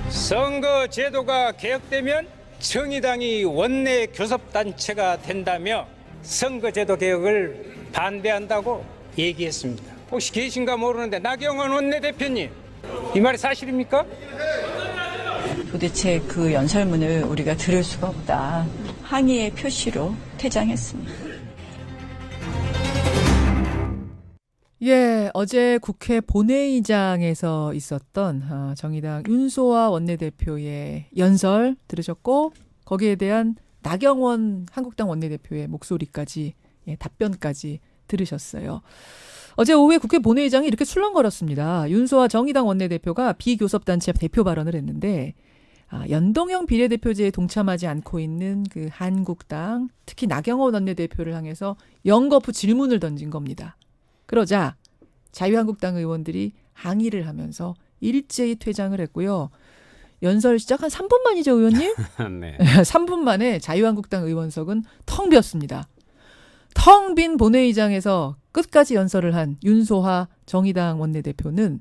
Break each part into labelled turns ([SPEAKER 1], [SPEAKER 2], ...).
[SPEAKER 1] 선거 제도가 개혁되면 정의당이 원내 교섭단체가 된다며 선거제도 개혁을 반대한다고 얘기했습니다. 혹시 계신가 모르는데 나경원 원내대표님, 이 말이 사실입니까?
[SPEAKER 2] 도대체 그 연설문을 우리가 들을 수가 없다. 항의의 표시로 퇴장했습니다.
[SPEAKER 3] 예, 어제 국회 본회의장에서 있었던 정의당 윤소아 원내대표의 연설 들으셨고, 거기에 대한 나경원 한국당 원내대표의 목소리까지, 답변까지 들으셨어요. 어제 오후에 국회 본회의장이 이렇게 술렁거렸습니다. 윤소아 정의당 원내대표가 비교섭단체 대표 발언을 했는데, 연동형 비례대표제에 동참하지 않고 있는 그 한국당, 특히 나경원 원내대표를 향해서 연거푸 질문을 던진 겁니다. 그러자 자유한국당 의원들이 항의를 하면서 일제히 퇴장을 했고요. 연설 시작 한 3분 만이죠, 의원님?
[SPEAKER 4] 네.
[SPEAKER 3] 3분 만에 자유한국당 의원석은 텅 비었습니다. 텅 빈 본회의장에서 끝까지 연설을 한 윤소아 정의당 원내대표는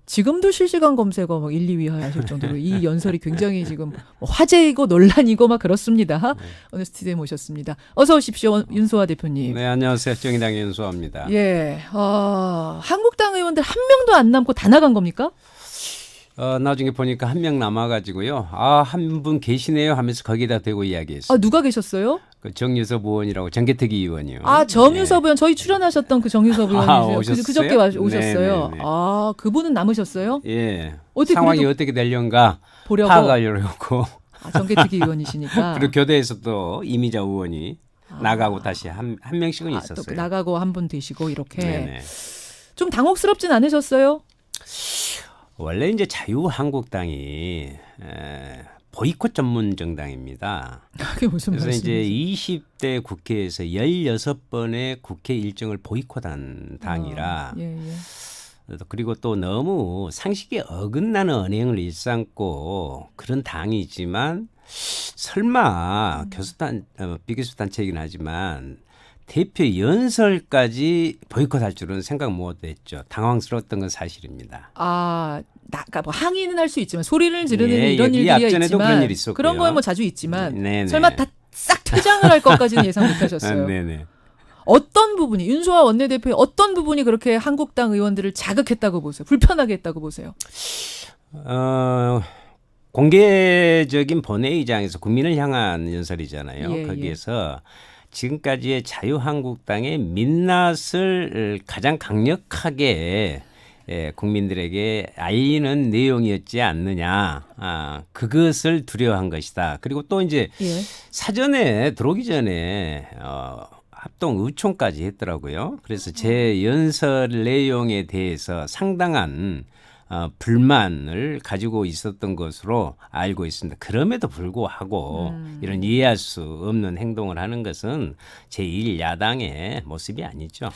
[SPEAKER 3] 지금도 실시간 검색어 막 1, 2위 하실 정도로 이 연설이 굉장히 지금 화제이고 논란이고 막 그렇습니다. 오늘 스튜디오에 모셨습니다. 어서 오십시오, 윤소아 대표님.
[SPEAKER 4] 네, 안녕하세요. 정의당 윤소아입니다.
[SPEAKER 3] 예, 한국당 의원들 한 명도 안 남고 다 나간 겁니까?
[SPEAKER 4] 나중에 보니까 한 명 남아가지고요. 한 분 계시네요 하면서 거기다 대고 이야기했어요.
[SPEAKER 3] 누가 계셨어요?
[SPEAKER 4] 그 정유섭 의원이라고 정계특위 의원이요.
[SPEAKER 3] 정유섭 의원, 저희 출연하셨던 그 정유섭 의원이세요.
[SPEAKER 4] 오셨어요?
[SPEAKER 3] 그저께 오셨어요.
[SPEAKER 4] 네네네.
[SPEAKER 3] 그분은 남으셨어요?
[SPEAKER 4] 예.
[SPEAKER 3] 어떻게
[SPEAKER 4] 상황이
[SPEAKER 3] 그래도
[SPEAKER 4] 어떻게 되려는가
[SPEAKER 3] 보려고?
[SPEAKER 4] 파악하려고.
[SPEAKER 3] 정계특위 의원이시니까.
[SPEAKER 4] 그리고 교대에서 또 이미자 의원이 나가고 다시 한 명씩은
[SPEAKER 3] 또
[SPEAKER 4] 있었어요.
[SPEAKER 3] 나가고 한 분 되시고 이렇게.
[SPEAKER 4] 네네.
[SPEAKER 3] 좀 당혹스럽진 않으셨어요?
[SPEAKER 4] 원래 이제 자유한국당이 보이콧 전문 정당입니다.
[SPEAKER 3] 그게 무슨
[SPEAKER 4] 그래서
[SPEAKER 3] 말씀이세요?
[SPEAKER 4] 이제 20대 국회에서 16번의 국회 일정을 보이콧한 당이라
[SPEAKER 3] 예.
[SPEAKER 4] 그리고 또 너무 상식에 어긋나는 언행을 일삼고 그런 당이지만 설마 비교섭단체이긴 하지만 대표 연설까지 보이콧할 줄은 생각 못했죠. 당황스러웠던 건 사실입니다.
[SPEAKER 3] 그러니까 뭐 항의는 할 수 있지만 소리를 지르는
[SPEAKER 4] 예,
[SPEAKER 3] 이런
[SPEAKER 4] 이
[SPEAKER 3] 일들이
[SPEAKER 4] 앞전에도
[SPEAKER 3] 있지만
[SPEAKER 4] 그런 일이 있었고요.
[SPEAKER 3] 그런 거에 뭐 자주 있지만
[SPEAKER 4] 네네.
[SPEAKER 3] 설마 다 싹 퇴장을 할 것까지는 예상 못하셨어요.
[SPEAKER 4] 네네.
[SPEAKER 3] 어떤 부분이 윤소아 원내대표의 어떤 부분이 그렇게 한국당 의원들을 자극했다고 보세요? 불편하게 했다고 보세요?
[SPEAKER 4] 공개적인 본회의장에서 국민을 향한 연설이잖아요.
[SPEAKER 3] 예.
[SPEAKER 4] 거기에서 지금까지의 자유한국당의 민낯을 가장 강력하게 국민들에게 알리는 내용이었지 않느냐. 그것을 두려워한 것이다. 그리고 또 이제 사전에 들어오기 전에 합동 의총까지 했더라고요. 그래서 제 연설 내용에 대해서 상당한 불만을 가지고 있었던 것으로 알고 있습니다. 그럼에도 불구하고 이런 이해할 수 없는 행동을 하는 것은 제1야당의 모습이 아니죠.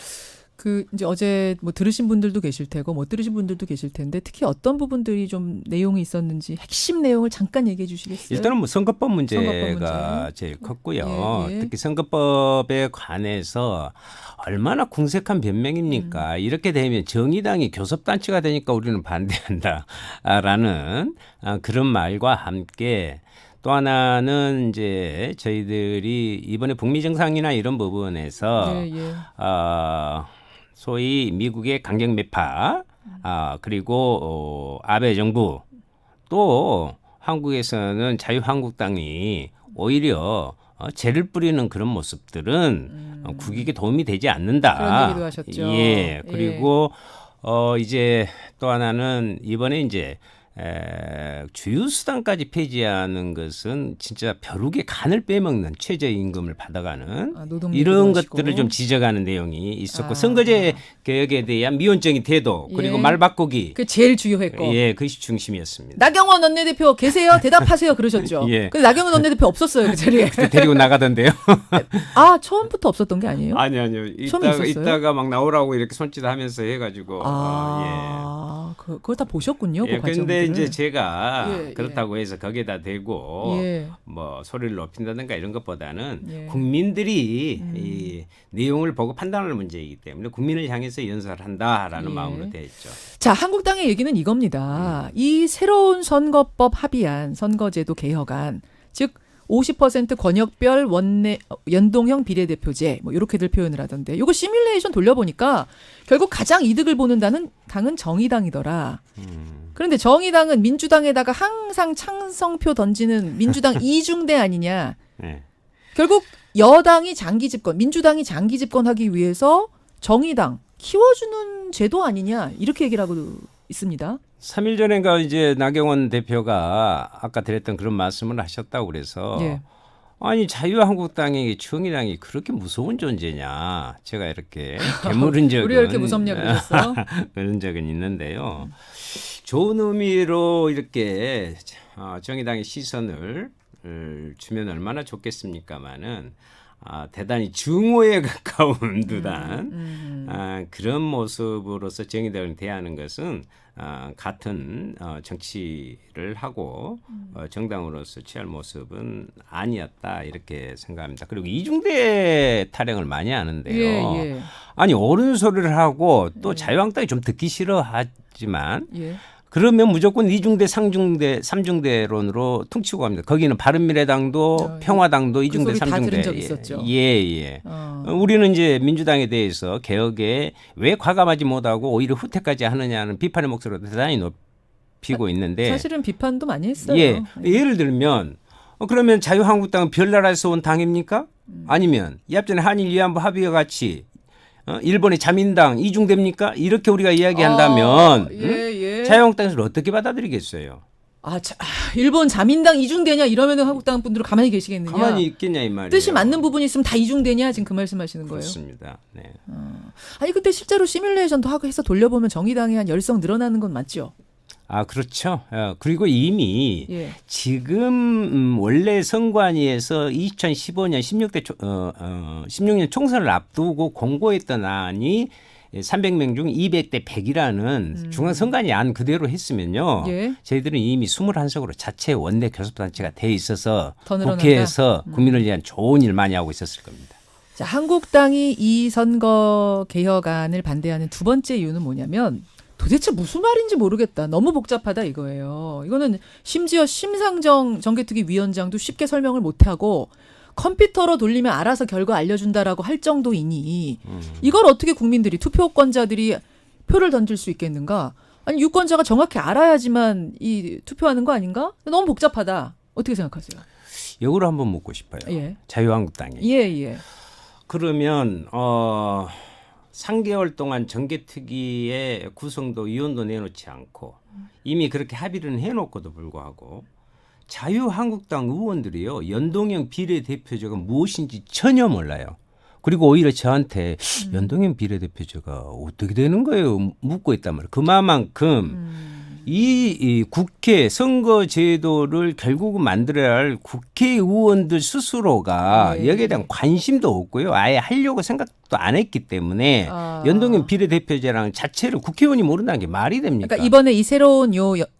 [SPEAKER 3] 이제 어제 뭐 들으신 분들도 계실 테고 못 들으신 분들도 계실 텐데 특히 어떤 부분들이 좀 내용이 있었는지 핵심 내용을 잠깐 얘기해 주시겠어요?
[SPEAKER 4] 일단은 뭐 선거법 문제가
[SPEAKER 3] 문제.
[SPEAKER 4] 제일 컸고요.
[SPEAKER 3] 예.
[SPEAKER 4] 특히 선거법에 관해서 얼마나 궁색한 변명입니까? 이렇게 되면 정의당이 교섭단체가 되니까 우리는 반대한다라는 그런 말과 함께 또 하나는 이제 저희들이 이번에 북미 정상이나 이런 부분에서 소위 미국의 강경 매파 그리고 아베 정부 또 한국에서는 자유한국당이 오히려 죄를 뿌리는 그런 모습들은 국익에 도움이 되지 않는다.
[SPEAKER 3] 그런 얘기도 하셨죠.
[SPEAKER 4] 예. 그리고 이제 또 하나는 이번에 이제 주휴수당까지 폐지하는 것은 진짜 벼룩의 간을 빼먹는 최저임금을 받아가는 이런 것들을 좀 지적하는 내용이 있었고 선거제 개혁에 대한 미온적인 태도 그리고 말 바꾸기
[SPEAKER 3] 그 제일 주요했고
[SPEAKER 4] 그것이 중심이었습니다.
[SPEAKER 3] 나경원 원내대표 계세요? 대답하세요 그러셨죠. 근데 나경원 원내대표 없었어요 그 자리에.
[SPEAKER 4] 데리고 나가던데요.
[SPEAKER 3] 처음부터 없었던 게 아니에요?
[SPEAKER 4] 아니요.
[SPEAKER 3] 처음에 있었어요?
[SPEAKER 4] 이따가 막 나오라고 이렇게 손짓하면서 해가지고
[SPEAKER 3] 그걸 다 보셨군요. 그
[SPEAKER 4] 예, 그런데
[SPEAKER 3] 과정들을.
[SPEAKER 4] 이제 제가
[SPEAKER 3] 예,
[SPEAKER 4] 그렇다고 해서 거기에다 대고
[SPEAKER 3] 예.
[SPEAKER 4] 뭐 소리를 높인다든가 이런 것보다는
[SPEAKER 3] 예.
[SPEAKER 4] 국민들이 이 내용을 보고 판단할 문제이기 때문에 국민을 향해서 연설한다라는
[SPEAKER 3] 예.
[SPEAKER 4] 마음으로 돼 있죠.
[SPEAKER 3] 자, 한국당의 얘기는 이겁니다. 이 새로운 선거법 합의안, 선거제도 개혁안, 즉 50% 권역별 원내 연동형 비례대표제 뭐 이렇게들 표현을 하던데 이거 시뮬레이션 돌려보니까 결국 가장 이득을 보는 당은 정의당이더라. 그런데 정의당은 민주당에다가 항상 찬성표 던지는 민주당 이중대 아니냐.
[SPEAKER 4] 네.
[SPEAKER 3] 결국 여당이 장기 집권, 민주당이 장기 집권하기 위해서 정의당 키워주는 제도 아니냐 이렇게 얘기를 하고 있습니다.
[SPEAKER 4] 3일 전인가 이제 나경원 대표가 아까 드렸던 그런 말씀을 하셨다고 그래서
[SPEAKER 3] 예.
[SPEAKER 4] 아니 자유한국당이 정의당이 그렇게 무서운 존재냐 제가 이렇게 되물은 적은
[SPEAKER 3] 우리가 이렇게 무섭냐 그러셨어?
[SPEAKER 4] 그런 적은 있는데요. 좋은 의미로 이렇게 정의당의 시선을 주면 얼마나 좋겠습니까마는 대단히 증오에 가까운 듯한 그런 모습으로서 정의당을 대하는 것은 같은 정치를 하고 정당으로서 취할 모습은 아니었다 이렇게 생각합니다. 그리고 이중대 타령을 많이 하는데요.
[SPEAKER 3] 예.
[SPEAKER 4] 아니 옳은 소리를 하고 또 자유한국당이 좀 듣기 싫어하지만
[SPEAKER 3] 예.
[SPEAKER 4] 그러면 무조건 이중대, 상중대, 삼중대론으로 퉁치고 갑니다. 거기는 바른미래당도 평화당도 이중대,
[SPEAKER 3] 소리 다
[SPEAKER 4] 삼중대.
[SPEAKER 3] 들은 적 있었죠.
[SPEAKER 4] 예. 우리는 이제 민주당에 대해서 개혁에 왜 과감하지 못하고 오히려 후퇴까지 하느냐는 비판의 목소리로 대단히 높이고 있는데
[SPEAKER 3] 사실은 비판도 많이 했어요.
[SPEAKER 4] 예. 예를 들면 그러면 자유한국당은 별나라에서 온 당입니까? 아니면 이 앞전에 한일 위안부 합의와 같이 일본의 자민당 이중됩니까? 이렇게 우리가 이야기한다면 자유한국당에서 어떻게 받아들이겠어요?
[SPEAKER 3] 일본 자민당 이중되냐 이러면은 한국당 분들은 가만히 계시겠느냐?
[SPEAKER 4] 가만히 있겠냐 이 말이에요.
[SPEAKER 3] 뜻이 맞는 부분이 있으면 다 이중되냐 지금 그 말씀하시는 거예요?
[SPEAKER 4] 그렇습니다. 네.
[SPEAKER 3] 아니 근데 실제로 시뮬레이션도 하고 해서 돌려보면 정의당이 한 열성 늘어나는 건 맞죠?
[SPEAKER 4] 그렇죠. 그리고 이미
[SPEAKER 3] 예.
[SPEAKER 4] 지금 원래 선관위에서 2015년 16년 총선을 앞두고 공고했던 안이 300명 중 200대 100이라는 중앙선관위 안 그대로 했으면요.
[SPEAKER 3] 예.
[SPEAKER 4] 저희들은 이미 21석으로 자체 원내 교섭단체가 돼 있어서
[SPEAKER 3] 더 늘어난다?
[SPEAKER 4] 국회에서 국민을 위한 좋은 일 많이 하고 있었을 겁니다.
[SPEAKER 3] 자, 한국당이 이 선거 개혁안을 반대하는 두 번째 이유는 뭐냐면 도대체 무슨 말인지 모르겠다. 너무 복잡하다 이거예요. 이거는 심지어 심상정 정개특위 위원장도 쉽게 설명을 못하고 컴퓨터로 돌리면 알아서 결과 알려준다라고 할 정도이니 이걸 어떻게 국민들이 투표권자들이 표를 던질 수 있겠는가? 아니 유권자가 정확히 알아야지만 이 투표하는 거 아닌가? 너무 복잡하다. 어떻게 생각하세요?
[SPEAKER 4] 역으로 한번 묻고 싶어요.
[SPEAKER 3] 예.
[SPEAKER 4] 자유한국당이.
[SPEAKER 3] 예.
[SPEAKER 4] 그러면 3개월 동안 정개특위의 구성도 위원도 내놓지 않고 이미 그렇게 합의를 해놓고도 불구하고 자유한국당 의원들이요 연동형 비례대표제가 무엇인지 전혀 몰라요. 그리고 오히려 저한테 연동형 비례대표제가 어떻게 되는 거예요? 묻고 있단 말이에요. 그만큼 이 국회 선거제도를 결국은 만들어야 할 국회의원들 스스로가 여기에 대한 관심도 없고요. 아예 하려고 생각도 안 했기 때문에 연동형 비례대표제랑 자체를 국회의원이 모른다는 게 말이 됩니까?
[SPEAKER 3] 그러니까 이번에 이 새로운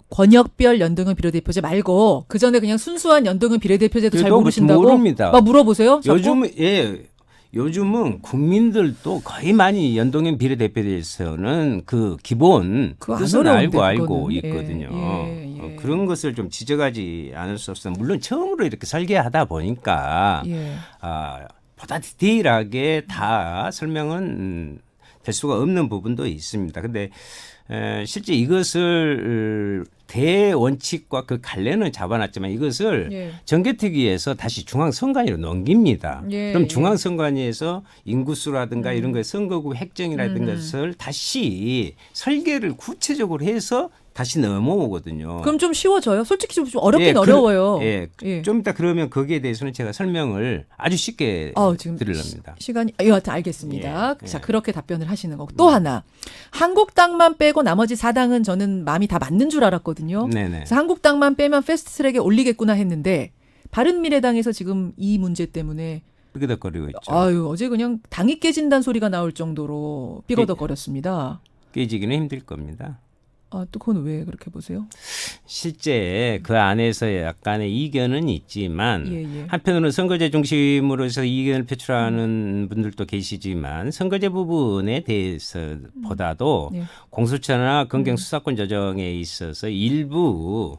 [SPEAKER 3] 권역별 연동형 비례대표제 말고 그 전에 그냥 순수한 연동형 비례대표제도 잘 모르신다고?
[SPEAKER 4] 모릅니다.
[SPEAKER 3] 막 물어보세요? 자꾸?
[SPEAKER 4] 요즘은 국민들도 거의 많이 연동형 비례대표제에서는 그 기본 뜻은 알고 있거든요. 그런 것을 좀 지적하지 않을 수 없어요. 물론 처음으로 이렇게 설계하다 보니까 보다 디테일하게 다 설명은 될 수가 없는 부분도 있습니다. 근데 실제 이것을 대원칙과 그 갈래는 잡아놨지만 이것을 정개특위에서 다시 중앙선관위로 넘깁니다. 그럼 중앙선관위에서 인구수라든가 이런 거에 선거구 획정이라든가 것을 다시 설계를 구체적으로 해서 다시 넘어오거든요.
[SPEAKER 3] 그럼 좀 쉬워져요? 솔직히 좀 어렵긴 어려워요.
[SPEAKER 4] 좀 이따 그러면 거기에 대해서는 제가 설명을 아주 쉽게
[SPEAKER 3] 지금
[SPEAKER 4] 드리렵니다.
[SPEAKER 3] 시간이 여하튼 알겠습니다. 자, 그렇게 답변을 하시는 거고 또 하나 한국당만 빼고 나머지 4당은 저는 마음이 다 맞는 줄 알았거든요.
[SPEAKER 4] 네네.
[SPEAKER 3] 그래서 한국당만 빼면 패스트트랙에 올리겠구나 했는데 바른미래당에서 지금 이 문제 때문에
[SPEAKER 4] 삐그덕거리고 있죠.
[SPEAKER 3] 어제 그냥 당이 깨진다는 소리가 나올 정도로 삐거덕거렸습니다.
[SPEAKER 4] 깨지기는 힘들 겁니다.
[SPEAKER 3] 또 그건 왜 그렇게 보세요?
[SPEAKER 4] 실제 그 안에서 약간의 이견은 있지만
[SPEAKER 3] 예.
[SPEAKER 4] 한편으로는 선거제 중심으로서 이견을 표출하는 분들도 계시지만 선거제 부분에 대해서보다도
[SPEAKER 3] 예.
[SPEAKER 4] 공수처나 검경 수사권 조정에 있어서 일부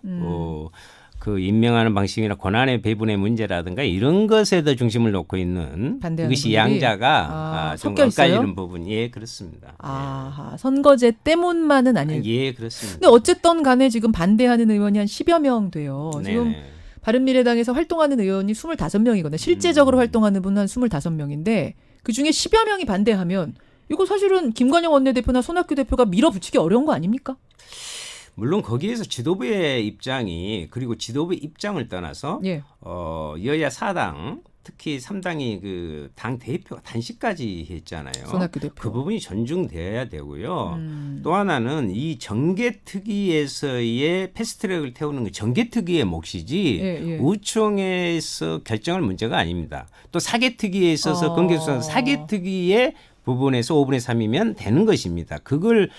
[SPEAKER 4] 그 임명하는 방식이나 권한의 배분의 문제라든가 이런 것에 더 중심을 놓고 있는
[SPEAKER 3] 반대하는
[SPEAKER 4] 이것이
[SPEAKER 3] 분들이?
[SPEAKER 4] 양자가 좀
[SPEAKER 3] 섞여 있어요?
[SPEAKER 4] 엇갈리는 부분이 예 그렇습니다.
[SPEAKER 3] 아하, 선거제 때문만은 아닐.
[SPEAKER 4] 예 그렇습니다.
[SPEAKER 3] 근데 어쨌든 간에 지금 반대하는 의원이 한 10여 명 돼요. 지금
[SPEAKER 4] 네네.
[SPEAKER 3] 바른미래당에서 활동하는 의원이 25명이거든요. 실제적으로 활동하는 분은 한 25명인데 그중에 10여 명이 반대하면 이거 사실은 김관영 원내대표나 손학규 대표가 밀어붙이기 어려운 거 아닙니까?
[SPEAKER 4] 물론 거기에서 지도부의 입장이 그리고 지도부의 입장을 떠나서
[SPEAKER 3] 예.
[SPEAKER 4] 여야 4당 특히 3당이 그 당 대표가 단식까지 했잖아요.
[SPEAKER 3] 손학규 대표.
[SPEAKER 4] 그 부분이 존중돼야 되고요. 또 하나는 이 정개특위에서의 패스트트랙을 태우는 게 정개특위의 몫이지
[SPEAKER 3] 예.
[SPEAKER 4] 우총에서 결정할 문제가 아닙니다. 또 사개특위에 있어서 검경수사 사개특위의 부분에서 5분의 3이면 되는 것입니다. 그걸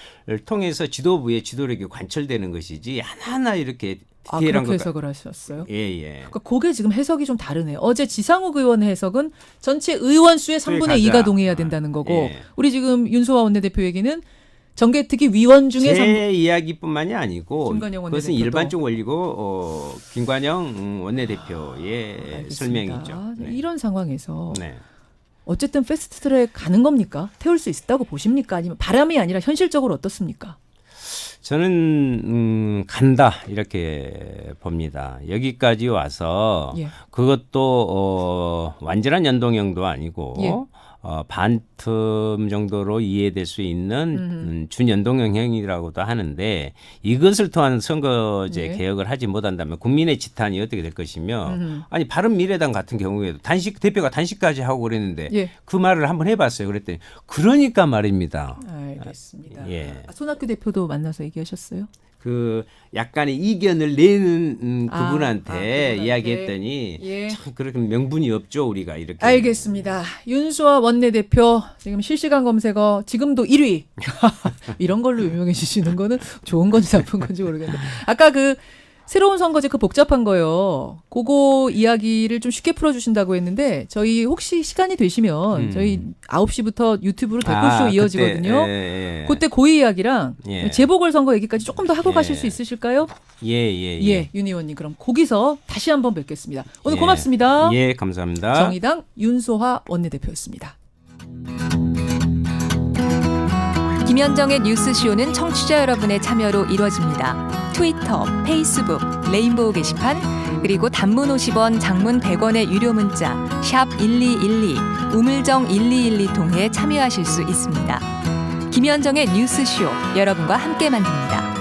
[SPEAKER 4] 통해서 지도부의 지도력이 관철되는 것이지 하나하나 이렇게 디테일한
[SPEAKER 3] 그렇게 해석을 하셨어요?
[SPEAKER 4] 예.
[SPEAKER 3] 그러니까 그게 지금 해석이 좀 다르네요. 어제 지상욱 의원 해석은 전체 의원 수의 3분의 2가 동의해야 된다는 거고
[SPEAKER 4] 예.
[SPEAKER 3] 우리 지금 윤소아 원내대표 얘기는 정개특위 위원 중에
[SPEAKER 4] 제 이야기뿐만이 아니고
[SPEAKER 3] 김관영
[SPEAKER 4] 그것은
[SPEAKER 3] 원내대표도.
[SPEAKER 4] 일반적 원리고 김관영 원내대표의
[SPEAKER 3] 알겠습니다.
[SPEAKER 4] 설명이죠. 네.
[SPEAKER 3] 이런 상황에서
[SPEAKER 4] 네.
[SPEAKER 3] 어쨌든 패스트트랙 가는 겁니까? 태울 수 있다고 보십니까? 아니면 바람이 아니라 현실적으로 어떻습니까?
[SPEAKER 4] 저는 간다 이렇게 봅니다. 여기까지 와서
[SPEAKER 3] 예.
[SPEAKER 4] 그것도 완전한 연동형도 아니고
[SPEAKER 3] 예.
[SPEAKER 4] 반틈 정도로 이해될 수 있는 준연동형이라고도 하는데 이것을 통한 선거제
[SPEAKER 3] 예.
[SPEAKER 4] 개혁을 하지 못한다면 국민의 지탄이 어떻게 될 것이며 아니 바른미래당 같은 경우에도 대표가 단식까지 하고 그랬는데
[SPEAKER 3] 예.
[SPEAKER 4] 그 말을 한번 해봤어요. 그랬더니 그러니까 말입니다.
[SPEAKER 3] 알겠습니다.
[SPEAKER 4] 예.
[SPEAKER 3] 손학규 대표도 만나서 얘기하셨어요?
[SPEAKER 4] 그 약간의 이견을 내는
[SPEAKER 3] 그분한테.
[SPEAKER 4] 그분한테 이야기했더니
[SPEAKER 3] 예.
[SPEAKER 4] 참 그렇게 명분이 없죠 우리가 이렇게.
[SPEAKER 3] 알겠습니다. 윤수아 원내대표 지금 실시간 검색어 지금도 1위 이런 걸로 유명해지시는 거는 좋은 건지 나쁜 건지 모르겠는데 아까 그 새로운 선거제 그 복잡한 거요. 그거 이야기를 좀 쉽게 풀어주신다고 했는데 저희 혹시 시간이 되시면 저희 9시부터 유튜브로 댓글쇼 이어지거든요. 그때 그 이야기랑
[SPEAKER 4] 예.
[SPEAKER 3] 재보궐선거 얘기까지 조금 더 하고
[SPEAKER 4] 예.
[SPEAKER 3] 가실 수 있으실까요?
[SPEAKER 4] 예.
[SPEAKER 3] 윤 의원님 그럼 거기서 다시 한번 뵙겠습니다. 오늘 고맙습니다.
[SPEAKER 4] 예, 감사합니다.
[SPEAKER 3] 정의당 윤소화 원내대표였습니다.
[SPEAKER 5] 김현정의 뉴스쇼는 청취자 여러분의 참여로 이루어집니다. 트위터, 페이스북, 레인보우 게시판, 그리고 단문 50원, 장문 100원의 유료 문자 샵 1212, 우물정 1212 통해 참여하실 수 있습니다. 김현정의 뉴스쇼, 여러분과 함께 만듭니다.